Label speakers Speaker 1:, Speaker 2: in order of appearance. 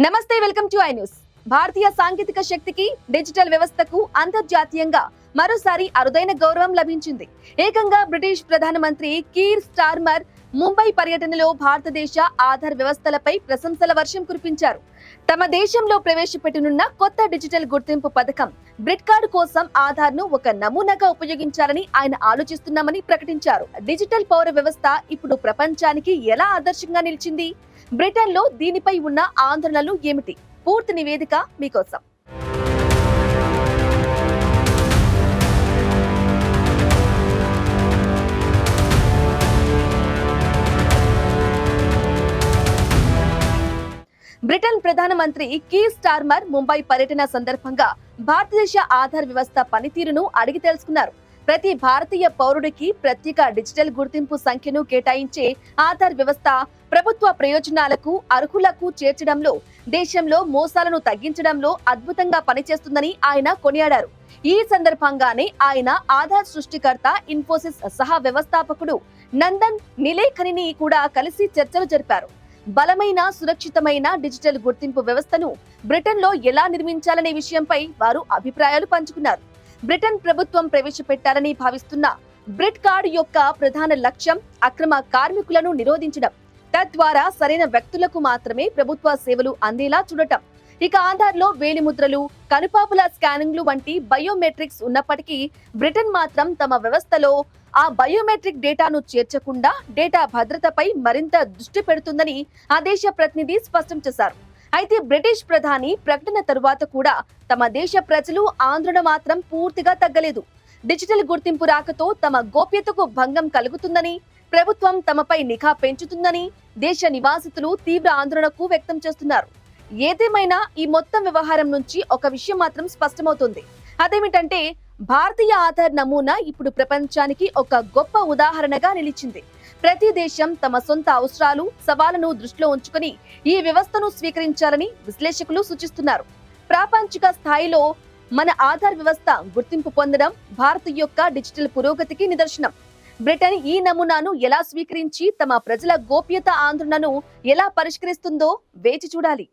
Speaker 1: నమస్తే, welcome to I news. భారతీయ సాంకేతిక శక్తికి, డిజిటల్ వ్యవస్థకు అంతర్జాతీయంగా మరోసారి అరుదైన గౌరవం లభించింది. ఏకంగా బ్రిటిష్ ప్రధానమంత్రి కీర్ స్టార్మర్ ముంబై పర్యటనలో భారతదేశ ఆధార్ వ్యవస్థలపై ప్రశంసల వర్షం కురిపించారు. తమ దేశంలో ప్రవేశపెట్టనున్న కొత్త డిజిటల్ గుర్తింపు పథకం బ్రిట్ కార్డు కోసం ఆధార్ ను ఒక నమూనాగా ఉపయోగించాలని ఆయన ఆలోచిస్తున్నామని ప్రకటించారు. డిజిటల్ పౌర వ్యవస్థ ఇప్పుడు ప్రపంచానికి ఎలా ఆదర్శంగా నిలిచింది? బ్రిటన్ లో దీనిపై ఉన్న ఆందోళనలు ఏమిటి? పూర్తి నివేదిక మీకోసం. బ్రిటన్ ప్రధానమంత్రి కీర్ స్టార్మర్ ముంబై పర్యటన సందర్భంగా భారతదేశ ఆధార్ వ్యవస్థ పనితీరును అడిగి తెలుసుకున్నారు. ప్రతి భారతీయ పౌరుడికి ప్రత్యేక డిజిటల్ గుర్తింపు సంఖ్యను కేటాయించే ఆధార్ వ్యవస్థ ప్రభుత్వ ప్రయోజనాలకు అర్హులకు చేర్చడంలో, దేశంలో మోసాలను తగ్గించడంలో అద్భుతంగా పనిచేస్తుందని ఆయన కొనియాడారు. ఈ సందర్భంగానే ఆయన ఆధార్ సృష్టికర్త ఇన్ఫోసిస్ సహా వ్యవస్థాపకుడు నందన్ నిలేకనిని కూడా కలిసి చర్చలు జరిపారు. బలమైన, సురక్షితమైన డిజిటల్ గుర్తింపు వ్యవస్థను బ్రిటన్ లో ఎలా నిర్మించాలనే విషయంపై వారు అభిప్రాయాలు పంచుకున్నారు. బ్రిటన్ ప్రభుత్వం ప్రవేశపెట్టాలని భావిస్తున్న బ్రిట్ కార్డు యొక్క ప్రధాన లక్ష్యం అక్రమ కార్మికులను నిరోధించడం, తద్వారా సరైన వ్యక్తులకు మాత్రమే ప్రభుత్వ సేవలు అందేలా చూడటం. ఇక ఆధార్ లో వేలిముద్రలు, కనుపాపుల స్కానింగ్లు వంటి బయోమెట్రిక్స్ ఉన్నప్పటికీ బ్రిటన్ మాత్రం తమ వ్యవస్థలో ఆ బయోమెట్రిక్ డేటాను చేర్చకుండా డేటా భద్రతపై మరింత దృష్టి పెడుతుందని ఆ దేశ ప్రతినిధి స్పష్టం చేశారు. అయితే బ్రిటిష్ ప్రధాని ప్రకటన తరువాత కూడా తమ దేశ ప్రజలు ఆందోళన మాత్రం పూర్తిగా తగ్గలేదు. డిజిటల్ గుర్తింపు రాకతో తమ గోప్యతకు భంగం కలుగుతుందని, ప్రభుత్వం తమపై నిఘా పెంచుతుందని దేశ నివాసితులు తీవ్ర ఆందోళనకు వ్యక్తం చేస్తున్నారు. ఏదేమైనా ఈ మొత్తం వ్యవహారం నుంచి ఒక విషయం మాత్రం స్పష్టమవుతుంది. అదేమిటంటే, భారతీయ ఆధార్ నమూనా ఇప్పుడు ప్రపంచానికి ఒక గొప్ప ఉదాహరణగా నిలిచింది. ప్రతి దేశం తమ సొంత అవసరాలు, సవాళ్లను దృష్టిలో ఉంచుకుని ఈ వ్యవస్థను స్వీకరించాలని విశ్లేషకులు సూచిస్తున్నారు. ప్రాపంచిక స్థాయిలో మన ఆధార్ వ్యవస్థ గుర్తింపు పొందడం భారత్ యొక్క డిజిటల్ పురోగతికి నిదర్శనం. బ్రిటన్ ఈ నమూనాను ఎలా స్వీకరించి తమ ప్రజల గోప్యత ఆందోళనను ఎలా పరిష్కరిస్తుందో వేచి చూడాలి.